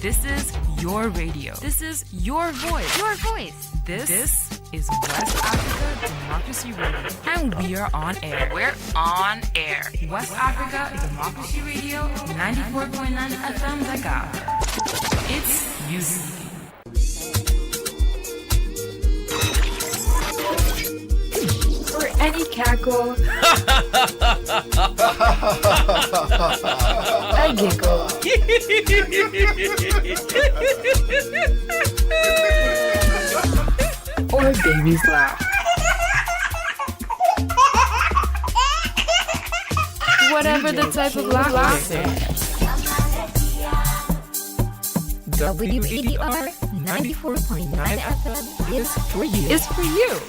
This is your radio. This is your voice. Your voice. This is West Africa Democracy Radio. And we are on air. We're on air. West Africa Democracy Radio, 94.9 FM Dakar. It's music. For any cackle, a giggle, or a baby's laugh. Whatever the type of laughter. WADR 94.9 FM is for you. It's for you.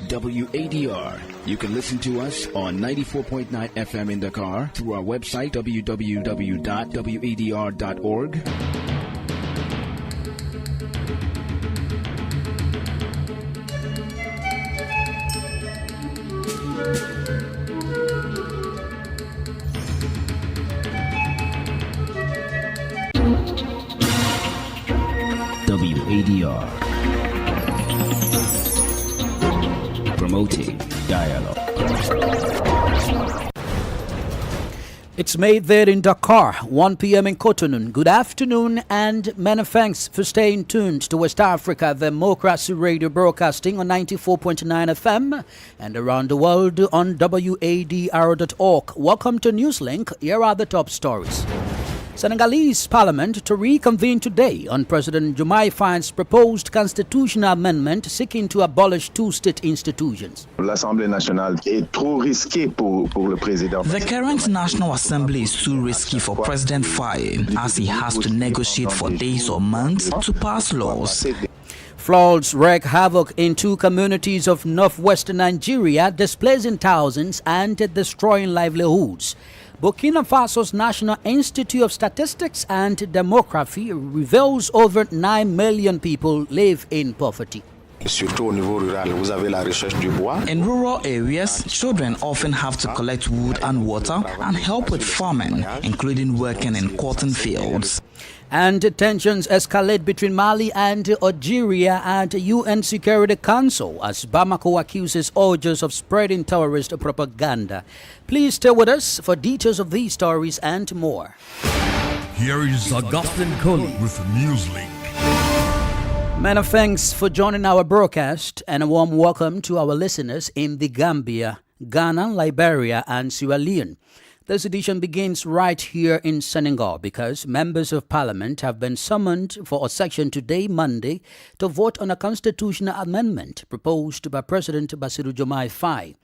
WADR. You can listen to us on 94.9 FM in Dakar through our website www.wadr.org. WADR. Promoting dialogue. It's made there in Dakar, 1 p.m. in Cotonou. Good afternoon and many thanks for staying tuned to West Africa Democracy Radio broadcasting on 94.9 FM and around the world on wadr.org. Welcome to Newslink. Here are the top stories. Senegalese Parliament to reconvene today on President Diomaye Faye's proposed constitutional amendment seeking to abolish two-state institutions. L'Assemblée nationale est trop risquée pour le président. The current National Assembly is too risky for President Faye as he has to negotiate for days or months to pass laws. Floods wreak havoc in two communities of northwestern Nigeria, displacing thousands and destroying livelihoods. Burkina Faso's National Institute of Statistics and Demography reveals over 9 million people live in poverty. In rural areas, children often have to collect wood and water and help with farming, including working in cotton fields. And tensions escalate between Mali and Algeria at the UN Security Council as Bamako accuses Algiers of spreading terrorist propaganda. Please stay with us for details of these stories and more. Here is Augustine Coley with Newslink. Many thanks for joining our broadcast and a warm welcome to our listeners in the Gambia, Ghana, Liberia, and Sierra Leone. This edition begins right here in Senegal because members of parliament have been summoned for a session today, Monday, to vote on a constitutional amendment proposed by President Bassirou Diomaye Faye.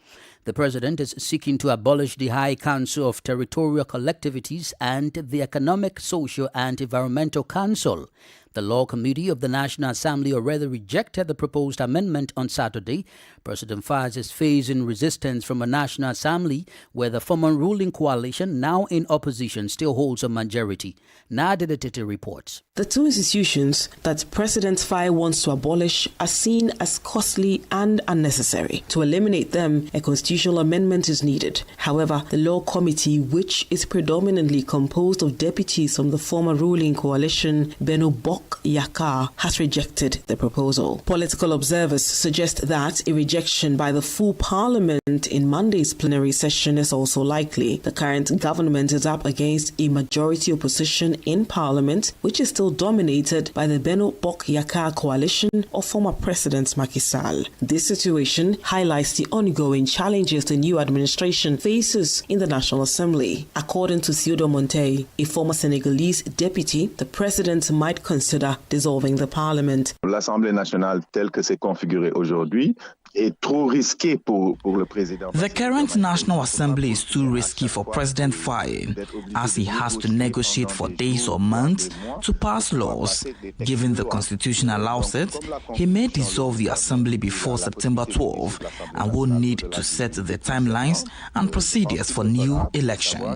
The president is seeking to abolish the High Council of Territorial Collectivities and the Economic, Social and Environmental Council. The Law Committee of the National Assembly already rejected the proposed amendment on Saturday. President Faye is facing resistance from a National Assembly where the former ruling coalition, now in opposition, still holds a majority. Nadia Tete reports. The two institutions that President Faye wants to abolish are seen as costly and unnecessary. To eliminate them, a constitutional amendment is needed. However, the Law Committee, which is predominantly composed of deputies from the former ruling coalition, Beno Bok Yaka, has rejected the proposal. Political observers suggest that a rejection by the full parliament in Monday's plenary session is also likely. The current government is up against a majority opposition in parliament, which is still dominated by the Beno Bok Yaka coalition of former President Macky Sall. This situation highlights the ongoing challenges the new administration faces in the National Assembly. According to Theodore Montey, a former Senegalese deputy, the president might consider dissolving the parliament. L'Assemblée nationale telle que c'est configuré aujourd'hui est trop risqué pour le président. The current National Assembly is too risky for President Faye as he has to negotiate for days or months to pass laws. Given the Constitution allows it, he may dissolve the Assembly before September 12 and will need to set the timelines and procedures for new elections.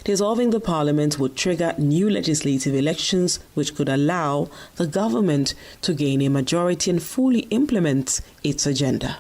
Dissolving the parliament would trigger new legislative elections which could allow the government to gain a majority and fully implement its agenda.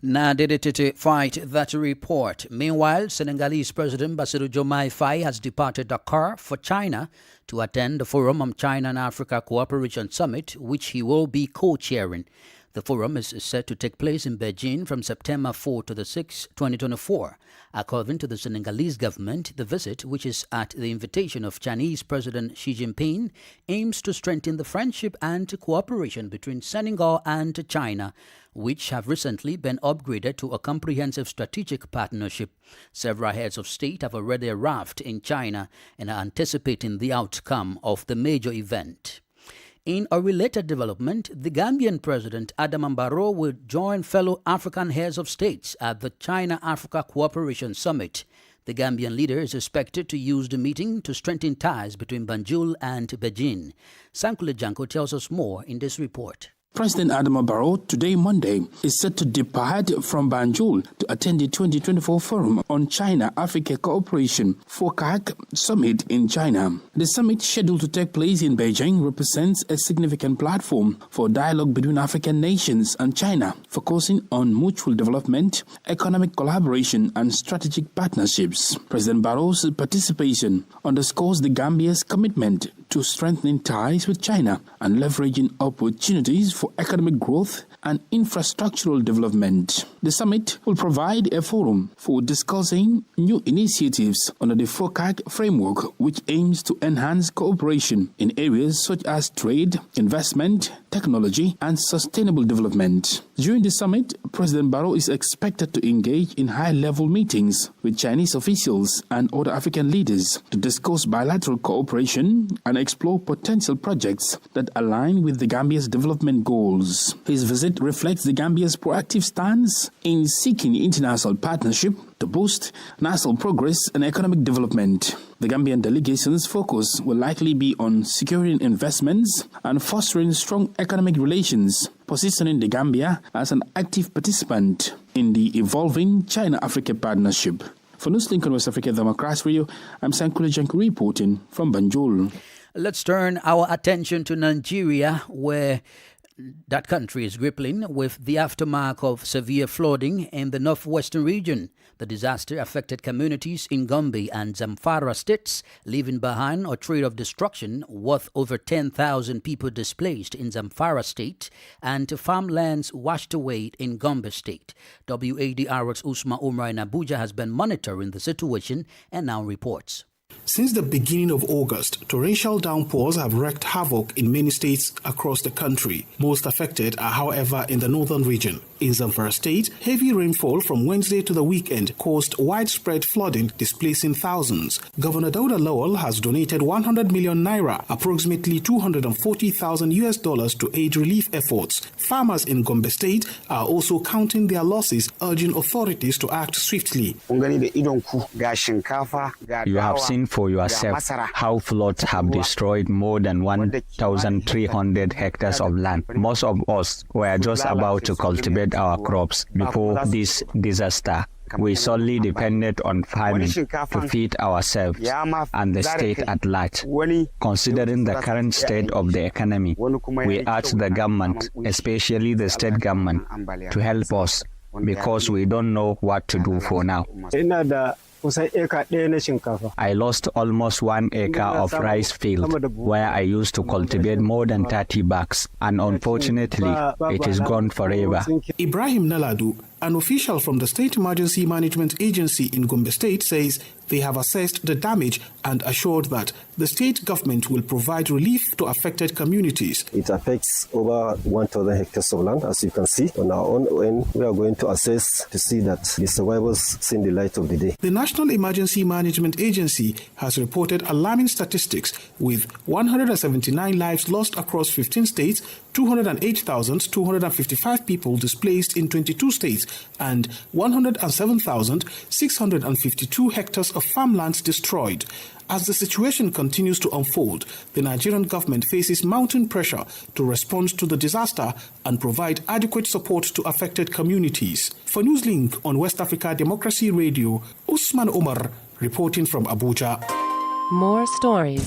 Na dedicate fight that report. Meanwhile, Senegalese President Bassirou Diomaye Faye has departed Dakar for China to attend the Forum on China and Africa Cooperation Summit, which he will be co-chairing. The forum is set to take place in Beijing from September 4 to the 6, 2024. According to the Senegalese government, the visit, which is at the invitation of Chinese President Xi Jinping, aims to strengthen the friendship and cooperation between Senegal and China, which have recently been upgraded to a comprehensive strategic partnership. Several heads of state have already arrived in China and are anticipating the outcome of the major event. In a related development, the Gambian President Adama Barrow will join fellow African heads of states at the China-Africa Cooperation Summit. The Gambian leader is expected to use the meeting to strengthen ties between Banjul and Beijing. Sankule Janko tells us more in this report. President Adama Barrow, today Monday, is set to depart from Banjul to attend the 2024 Forum on China-Africa Cooperation (FOCAC) Summit in China. The summit, scheduled to take place in Beijing, represents a significant platform for dialogue between African nations and China, focusing on mutual development, economic collaboration, and strategic partnerships. President Barrow's participation underscores the Gambia's commitment to strengthening ties with China and leveraging opportunities for economic growth and infrastructural development. The summit will provide a forum for discussing new initiatives under the FOCAC framework, which aims to enhance cooperation in areas such as trade, investment, technology, and sustainable development. During the summit, President Barrow is expected to engage in high-level meetings with Chinese officials and other African leaders to discuss bilateral cooperation and explore potential projects that align with the Gambia's development goals. His visit reflects the Gambia's proactive stance in seeking international partnership to boost national progress and economic development. The Gambian delegation's focus will likely be on securing investments and fostering strong economic relations, positioning the Gambia as an active participant in the evolving China-Africa partnership. For Newslink on West Africa Democracy Radio, I'm Sankule Janku reporting from Banjul. Let's turn our attention to Nigeria, where that country is grappling with the aftermath of severe flooding in the northwestern region. The disaster affected communities in Gombe and Zamfara states, leaving behind a trail of destruction worth over 10,000 people displaced in Zamfara state and farmlands washed away in Gombe state. WADR's Usma Umar in Abuja has been monitoring the situation and now reports. Since the beginning of August, torrential downpours have wreaked havoc in many states across the country. Most affected are, however, in the northern region. In Zamfara state, heavy rainfall from Wednesday to the weekend caused widespread flooding, displacing thousands. Governor Dauda Lawal has donated 100 million naira, approximately $240,000 to aid relief efforts. Farmers in Gombe state are also counting their losses, urging authorities to act swiftly. You have seen for yourself how floods have destroyed more than 1,300 hectares of land. Most of us were just about to cultivate our crops before this disaster. We solely depended on farming to feed ourselves and the state at large. Considering the current state of the economy, we urge the government, especially the state government, to help us because we don't know what to do for now. I lost almost 1 acre of rice field where I used to cultivate more than 30 bags, and unfortunately, it is gone forever. Ibrahim Naladu, an official from the State Emergency Management Agency in Gombe State, says they have assessed the damage and assured that the state government will provide relief to affected communities. It affects over 1,000 hectares of land, as you can see. On our own end, we are going to assess to see that the survivors see the light of the day. The National Emergency Management Agency has reported alarming statistics with 179 lives lost across 15 states, 208,255 people displaced in 22 states, and 107,652 hectares of farmlands destroyed. As the situation continues to unfold, the Nigerian government faces mounting pressure to respond to the disaster and provide adequate support to affected communities. For Newslink on West Africa Democracy Radio, Usman Omar reporting from Abuja. More stories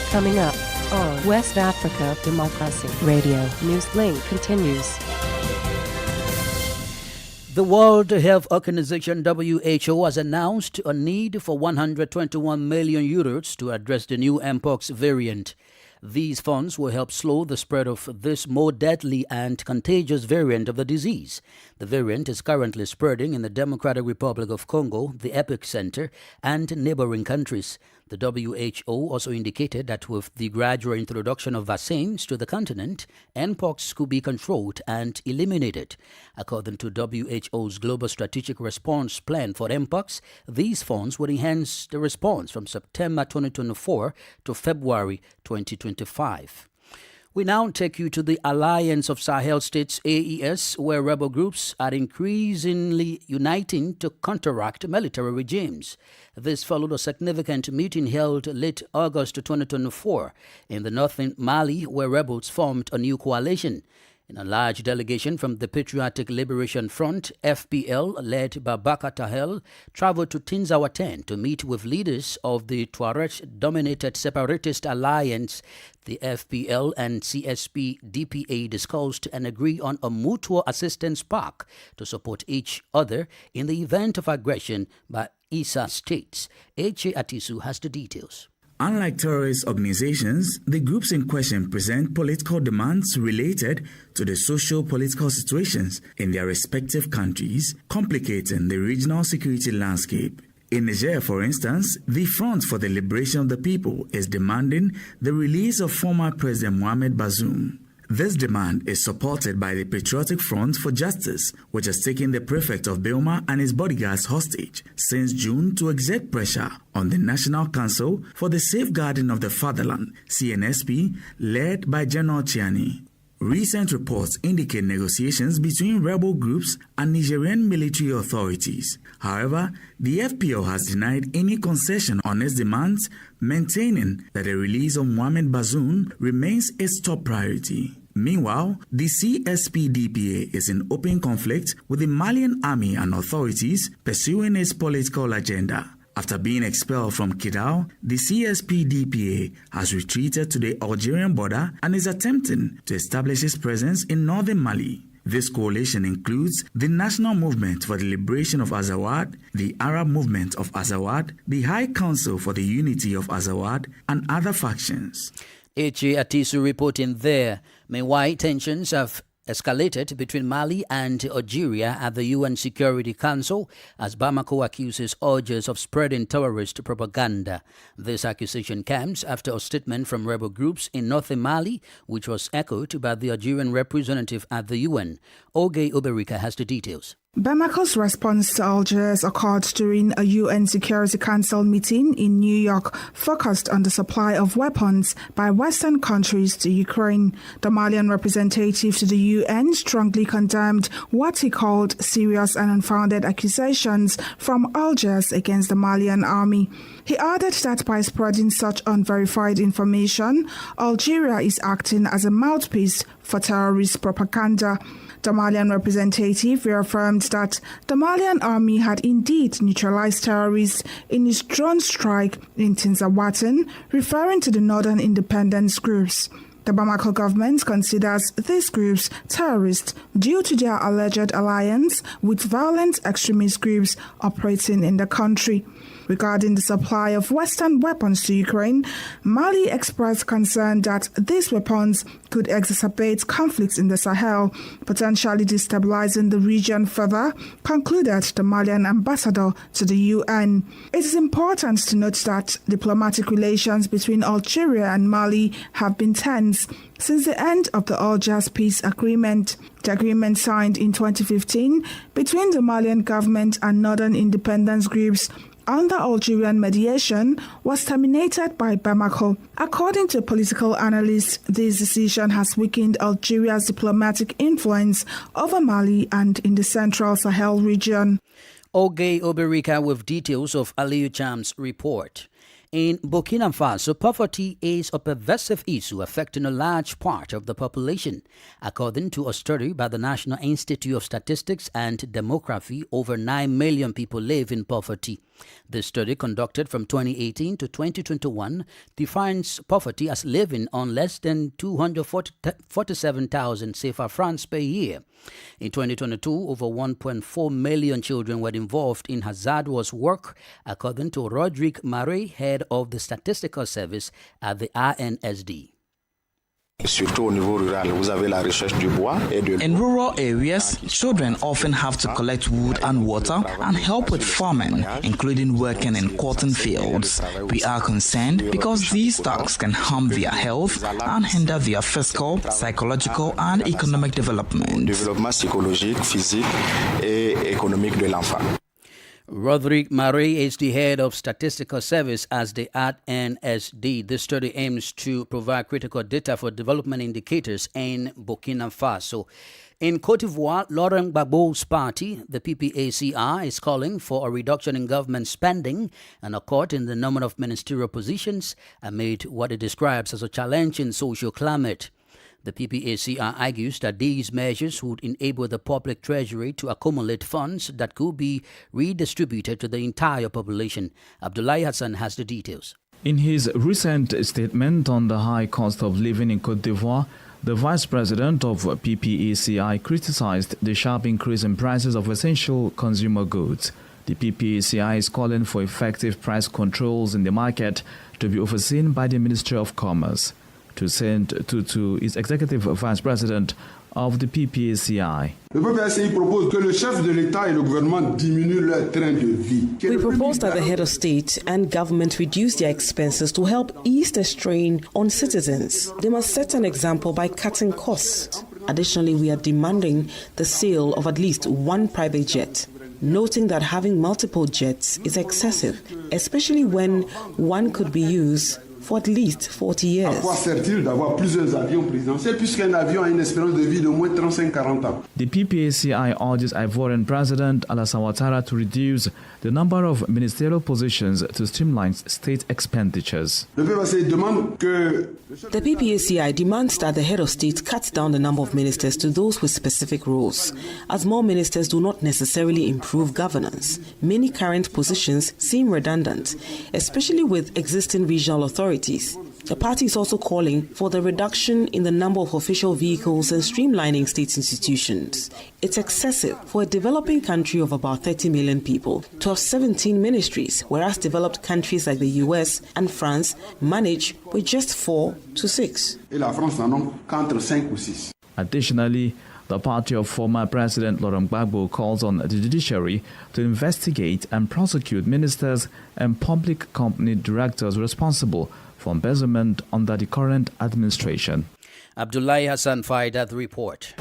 coming up on West Africa Democracy Radio. Newslink continues. The World Health Organization WHO has announced a need for 121 million euros to address the new Mpox variant. These funds will help slow the spread of this more deadly and contagious variant of the disease. The variant is currently spreading in the Democratic Republic of Congo, the epicenter, and neighboring countries. The WHO also indicated that with the gradual introduction of vaccines to the continent, Mpox could be controlled and eliminated. According to WHO's Global Strategic Response Plan for Mpox, these funds would enhance the response from September 2024 to February 2025. We now take you to the Alliance of Sahel States, AES, where rebel groups are increasingly uniting to counteract military regimes. This followed a significant meeting held late August 2024 in the northern Mali, where rebels formed a new coalition. In a large delegation from the Patriotic Liberation Front, FPL, led by Baka Tahel, traveled to Tinzawaten to meet with leaders of the Tuareg-dominated separatist alliance. The FPL and CSP-DPA discussed and agreed on a mutual assistance pact to support each other in the event of aggression by ISA states. H.A. Atisu has the details. Unlike terrorist organizations, the groups in question present political demands related to the socio-political situations in their respective countries, complicating the regional security landscape. In Niger, for instance, the Front for the Liberation of the People is demanding the release of former President Mohamed Bazoum. This demand is supported by the Patriotic Front for Justice, which has taken the prefect of Beuma and his bodyguards hostage since June to exert pressure on the National Council for the Safeguarding of the Fatherland, CNSP, led by General Chiani. Recent reports indicate negotiations between rebel groups and Nigerian military authorities. However, the FPO has denied any concession on its demands, maintaining that the release of Mohamed Bazoum remains its top priority. Meanwhile, the CSP-DPA is in open conflict with the Malian army and authorities pursuing its political agenda. After being expelled from Kidal, the CSP-DPA has retreated to the Algerian border and is attempting to establish its presence in northern Mali. This coalition includes the National Movement for the Liberation of Azawad, the Arab Movement of Azawad, the High Council for the Unity of Azawad, and other factions. H.A. Atisu reporting there. Meanwhile, tensions have escalated between Mali and Algeria at the UN Security Council as Bamako accuses Algiers of spreading terrorist propaganda. This accusation comes after a statement from rebel groups in northern Mali, which was echoed by the Algerian representative at the UN. Oge Oberika has the details. Bamako's response to Algiers occurred during a UN Security Council meeting in New York focused on the supply of weapons by Western countries to Ukraine. The Malian representative to the UN strongly condemned what he called serious and unfounded accusations from Algiers against the Malian army. He added that by spreading such unverified information, Algeria is acting as a mouthpiece for terrorist propaganda. The Malian representative reaffirmed that the Malian army had indeed neutralized terrorists in its drone strike in Tinzawaten, referring to the northern independence groups. The Bamako government considers these groups terrorists due to their alleged alliance with violent extremist groups operating in the country. Regarding the supply of Western weapons to Ukraine, Mali expressed concern that these weapons could exacerbate conflicts in the Sahel, potentially destabilizing the region further, concluded the Malian ambassador to the UN. It is important to note that diplomatic relations between Algeria and Mali have been tense since the end of the Algiers peace agreement. The agreement signed in 2015 between the Malian government and northern independence groups under Algerian mediation was terminated by Bamako. According to political analysts, this decision has weakened Algeria's diplomatic influence over Mali and in the central Sahel region. Oge Oberika with details of Aliyu Cham's report. In Burkina Faso, poverty is a pervasive issue affecting a large part of the population. According to a study by the National Institute of Statistics and Demography, over 9 million people live in poverty. The study, conducted from 2018 to 2021, defines poverty as living on less than 247,000 CFA francs per year. In 2022, over 1.4 million children were involved in hazardous work, according to Rodrigue Marais, head of the Statistical Service at the RNSD. In rural areas, children often have to collect wood and water and help with farming, including working in cotton fields. We are concerned because these tasks can harm their health and hinder their physical, psychological and economic development. Rodrigue Marais is the head of Statistical Service as the RNSD. This study aims to provide critical data for development indicators in Burkina Faso. In Côte d'Ivoire, Laurent Gbagbo's party, the PPACR, is calling for a reduction in government spending and a cut in the number of ministerial positions amid what it describes as a challenging social climate. The PPACR argues that these measures would enable the public treasury to accumulate funds that could be redistributed to the entire population. Abdoulaye Hassan has the details. In his recent statement on the high cost of living in Côte d'Ivoire, the vice president of PPACI criticized the sharp increase in prices of essential consumer goods. The PPACI is calling for effective price controls in the market to be overseen by the Ministry of Commerce. Toussaint Tutu is executive vice president of the PPACI. We propose that the head of state and government reduce their expenses to help ease the strain on citizens. They must set an example by cutting costs. Additionally, we are demanding the sale of at least one private jet, noting that having multiple jets is excessive, especially when one could be used for at least 40 years. The PPACI urges Ivorian President Alassane Ouattara to reduce the number of ministerial positions to streamline state expenditures. The PPACI demands that the head of state cuts down the number of ministers to those with specific roles, as more ministers do not necessarily improve governance. Many current positions seem redundant, especially with existing regional authorities. The party is also calling for the reduction in the number of official vehicles and streamlining state institutions. It's excessive for a developing country of about 30 million people to have 17 ministries, whereas developed countries like the US and France manage with just 4 to 6. Additionally, the party of former President Laurent Gbagbo calls on the judiciary to investigate and prosecute ministers and public company directors responsible for embezzlement under the current administration. Abdoulaye Hassan Faidat report.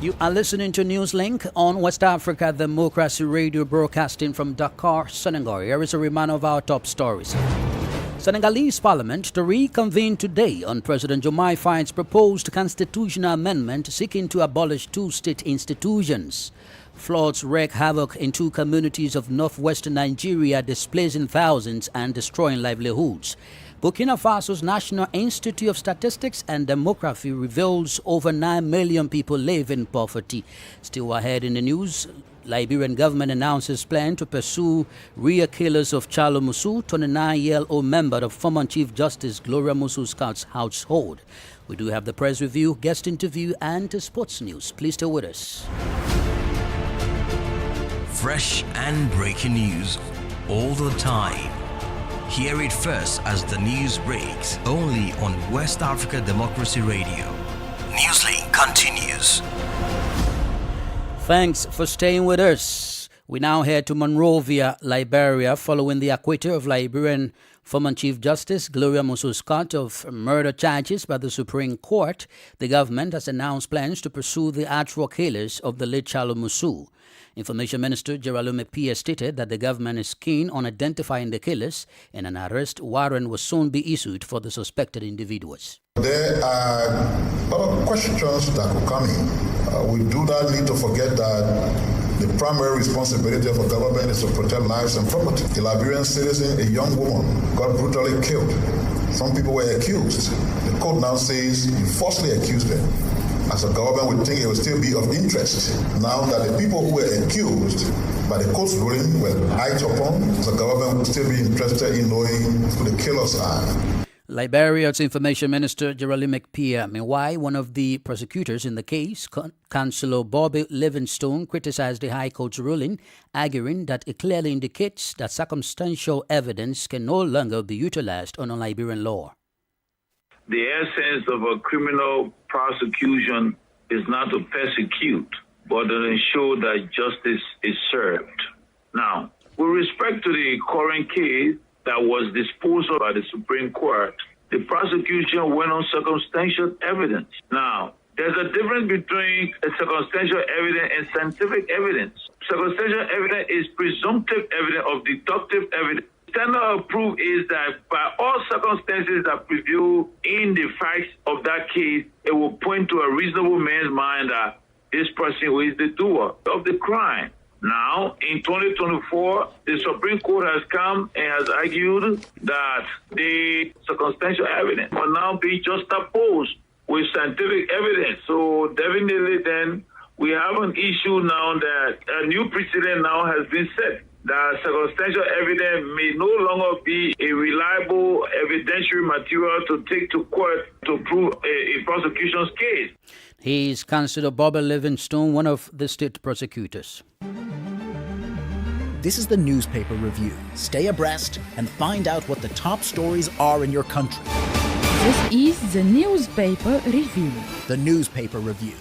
You are listening to Newslink on West Africa Democracy Radio, broadcasting from Dakar, Senegal. Here is a reminder of our top stories. Senegalese Parliament to reconvene today on President Diomaye Faye's proposed constitutional amendment seeking to abolish two-state institutions. Floods wreak havoc in two communities of northwestern Nigeria, displacing thousands and destroying livelihoods. Burkina Faso's National Institute of Statistics and Demography reveals over 9 million people live in poverty. Still ahead in the news, Liberian government announces plan to pursue real killers of Charlo Musu, 29-year-old member of former Chief Justice Gloria Musu's household. We do have the press review, guest interview, and sports news. Please stay with us. Fresh and breaking news all the time. Hear it first as the news breaks, only on West Africa Democracy Radio. Newslink continues. Thanks for staying with us. We now head to Monrovia, Liberia, following the acquittal of Liberian former Chief Justice Gloria Musu of murder charges by the Supreme Court. The government has announced plans to pursue the actual killers of the late Charlo Musu. Information Minister Jerome Pierre stated that the government is keen on identifying the killers, and an arrest warrant will soon be issued for the suspected individuals. There are a lot of questions that could come in. We do not need to forget that The primary responsibility of a government is to protect lives and property. A Liberian citizen, a young woman, got brutally killed. Some people were accused. The court now says you falsely accused them. As a government, we think it will still be of interest now that the people who were accused by the court's ruling were light upon. As a government, will still be interested in knowing who the killers are. Liberia's Information Minister Geraldine McPeer. Meanwhile, one of the prosecutors in the case, Councillor Bobby Livingstone, criticized the High Court's ruling, arguing that it clearly indicates that circumstantial evidence can no longer be utilized under Liberian law. The essence of a criminal prosecution is not to persecute, but to ensure that justice is served. Now, with respect to the current case that was disposed of by the Supreme Court, the prosecution went on circumstantial evidence. Now, there's a difference between a circumstantial evidence and scientific evidence. Circumstantial evidence is presumptive evidence of deductive evidence. Standard of proof is that by all circumstances that prevail in the facts of that case, it will point to a reasonable man's mind that this person is the doer of the crime. Now, in 2024, the Supreme Court has come and has argued that the circumstantial evidence will now be juxtaposed with scientific evidence. So definitely then we have an issue now that a new precedent now has been set, that circumstantial evidence may no longer be a reliable evidentiary material to take to court to prove a prosecution's case. He is Councillor Bobby Livingstone, one of the state prosecutors. This is the newspaper review. Stay abreast and find out what the top stories are in your country. This is the newspaper review. The newspaper review.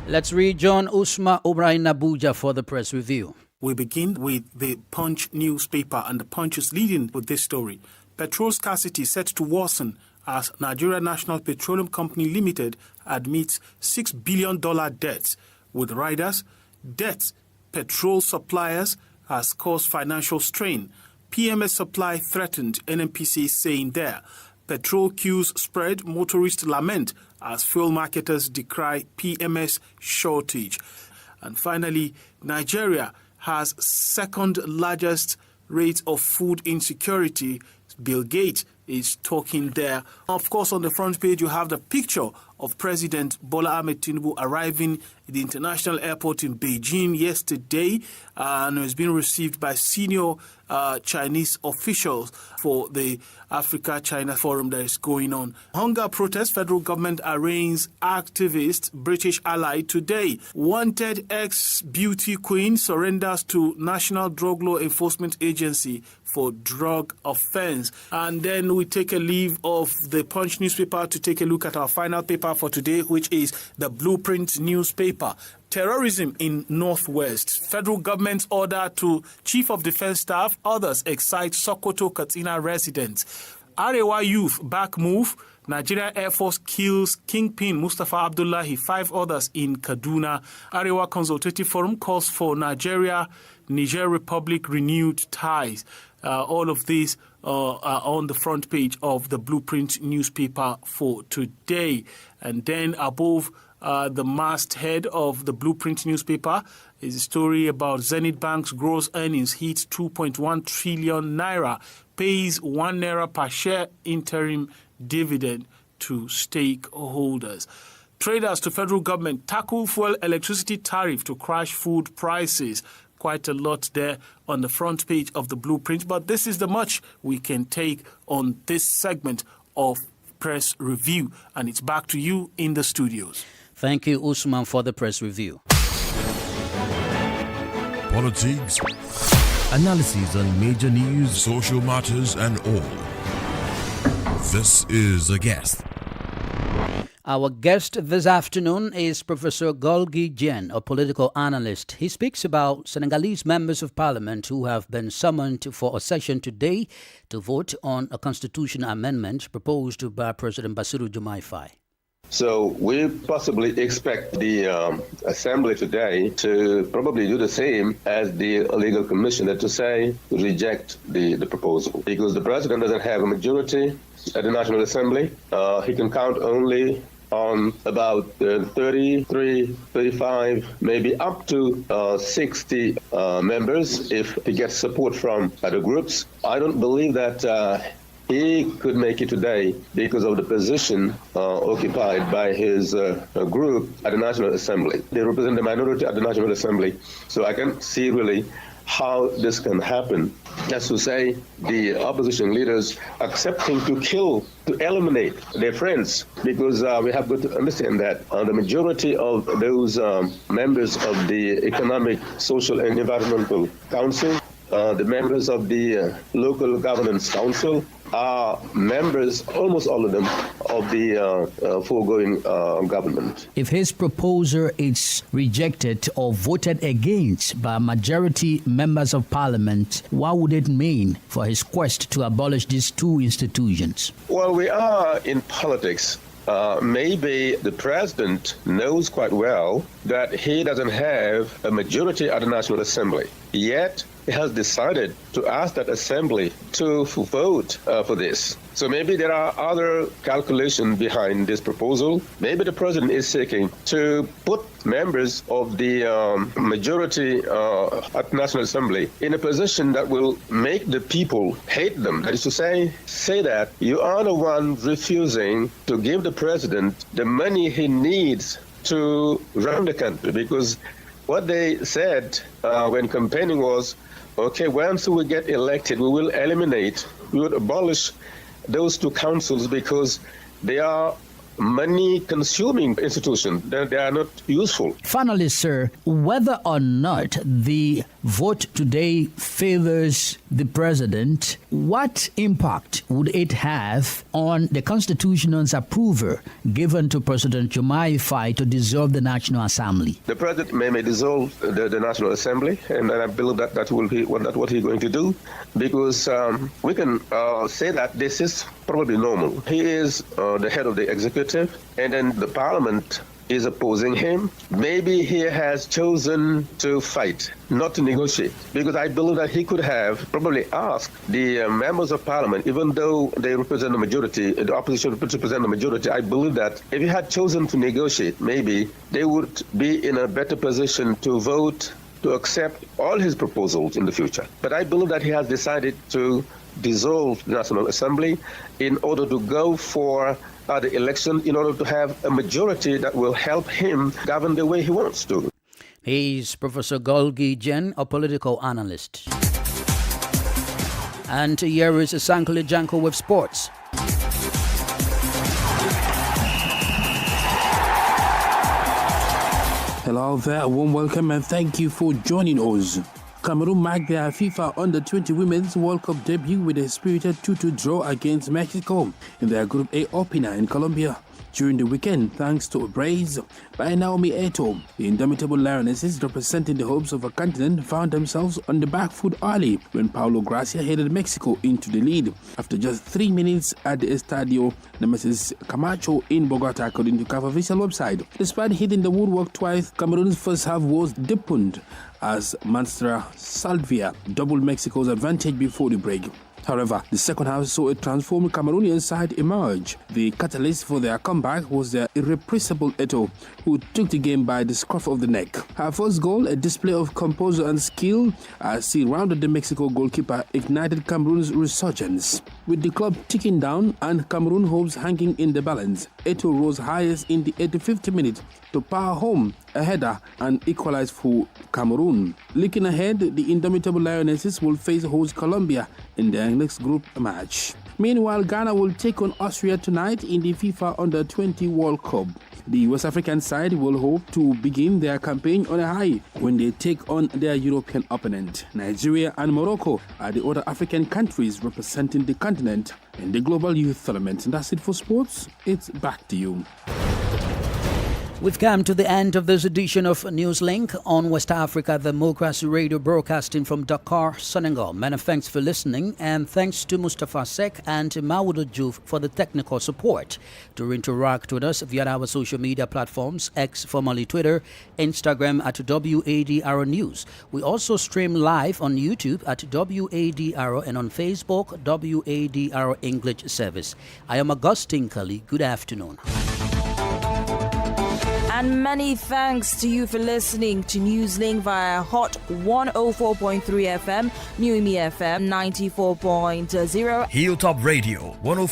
Let's rejoin Usma O'Brien Abuja for the press review. We begin with the Punch newspaper, and the Punch is leading with this story. Petrol scarcity set to worsen as Nigeria National Petroleum Company Limited admits $6 billion debts with riders. Debts petrol suppliers has caused financial strain. PMS supply threatened, NNPC saying there. Petrol queues spread, motorists lament as fuel marketers decry PMS shortage. And finally, Nigeria has second largest rate of food insecurity. Bill Gates is talking there. Of course, on the front page, you have the picture of President Bola Ahmed Tinubu arriving at the international airport in Beijing yesterday and has been received by senior Chinese officials for the Africa-China forum that is going on. Hunger protest, federal government arraigns activist British ally today. Wanted ex-beauty queen surrenders to National Drug Law Enforcement Agency for drug offense. And then we take a leave of the Punch newspaper to take a look at our final paper for today, which is the Blueprint newspaper. Terrorism in Northwest. Federal government's order to Chief of Defense Staff. Others excite Sokoto Katsina residents. Arewa youth back move. Nigeria Air Force kills Kingpin Mustafa Abdullahi. 5 others in Kaduna. Arewa Consultative Forum calls for Niger Republic renewed ties. All of these are on the front page of the Blueprint newspaper for today. And then above the masthead of the Blueprint newspaper is a story about Zenith Bank's gross earnings hit 2.1 trillion naira, pays 1 naira per share interim dividend to stakeholders. Traders to federal government tackle fuel electricity tariff to crash food prices. Quite a lot there on the front page of the Blueprint, but this is the much we can take on this segment of Press Review, and it's back to you in the studios. Thank you, Usman, for the press review. Politics, analysis on major news, social matters, and all. This is A Guest. Our guest this afternoon is Professor Golgi Jen, a political analyst. He speaks about Senegalese members of parliament who have been summoned for a session today to vote on a constitutional amendment proposed by President Bassirou Diomaye Faye. So we possibly expect the assembly today to probably do the same as the legal commissioner, to say reject the proposal, because the president doesn't have a majority at the National Assembly. He can count only on about 33, 35, maybe up to 60 members if he gets support from other groups. I don't believe that he could make it today because of the position occupied by his group at the National Assembly. They represent the minority at the National Assembly, so I can't see really how this can happen. That's to say, the opposition leaders accepting to kill, to eliminate their friends, because we have got to understand that the majority of those members of the Economic, Social and Environmental Council, the members of the Local Governance Council, are members, almost all of them, of the foregoing government. If his proposal is rejected or voted against by majority members of parliament, what would it mean for his quest to abolish these two institutions? Well, we are in politics. Maybe the president knows quite well that he doesn't have a majority at the National Assembly. Yet, he has decided to ask that assembly to vote for this. So maybe there are other calculations behind this proposal. Maybe the president is seeking to put members of the majority at the National Assembly in a position that will make the people hate them. That is to say that you are the one refusing to give the president the money he needs to run the country, because what they said when campaigning was, okay, once we get elected, we will abolish those two councils because they are money-consuming institutions. They are not useful. Finally, sir, whether or not the vote today favors the president, what impact would it have on the constitution's approval given to President Jomai Faye to dissolve the National Assembly? The president may dissolve the National Assembly, and I believe that will be what he's going to do, because we can say that this is probably normal. He is the head of the executive, and then the parliament is opposing him. Maybe he has chosen to fight, not to negotiate, because I believe that he could have probably asked the members of parliament, even though they represent the majority, the opposition represent the majority, I believe that if he had chosen to negotiate, maybe they would be in a better position to vote to accept all his proposals in the future. But I believe that he has decided to dissolve the National Assembly in order to go for the election, in order to have a majority that will help him govern the way he wants to. He's Professor Golgi Jen, a political analyst. And here is Sankle Janko with sports. Hello there, a warm welcome and thank you for joining us. Cameroon marked their FIFA Under-20 Women's World Cup debut with a spirited 2-2 draw against Mexico in their Group A opener in Colombia. During the weekend, thanks to a brace by Naomi Eto'o, the indomitable Lionesses representing the hopes of a continent found themselves on the back foot early when Paulo Gracia headed Mexico into the lead after just 3 minutes at the Estadio Nemesis Camacho in Bogota, according to CAF official website. Despite hitting the woodwork twice, Cameroon's first half was deepened as Manstra Salvia doubled Mexico's advantage before the break. However, the second half saw a transformed Cameroonian side emerge. The catalyst for their comeback was their irrepressible Eto'o, who took the game by the scruff of the neck. Her first goal, a display of composure and skill, as she rounded the Mexico goalkeeper, ignited Cameroon's resurgence. With the club ticking down and Cameroon hopes hanging in the balance, Eto'o rose highest in the 85th minute to power home a header and equalize for Cameroon. Looking ahead, the indomitable Lionesses will face host Colombia in their next group match. Meanwhile, Ghana will take on Austria tonight in the FIFA Under-20 World Cup. The West African side will hope to begin their campaign on a high when they take on their European opponent. Nigeria and Morocco are the other African countries representing the continent in the Global Youth Tournament. And that's it for sports. It's back to you. We've come to the end of this edition of Newslink on West Africa Democracy Radio, broadcasting from Dakar, Senegal. Many thanks for listening, and thanks to Mustafa Sek and Mawudu Juf for the technical support. To interact with us via our social media platforms, X, formerly Twitter, Instagram at WADR News. We also stream live on YouTube at WADR and on Facebook, WADR English Service. I am Augustine Kali. Good afternoon. And many thanks to you for listening to Newslink via Hot 104.3 FM, New Me FM 94.0, Hilltop Radio 104.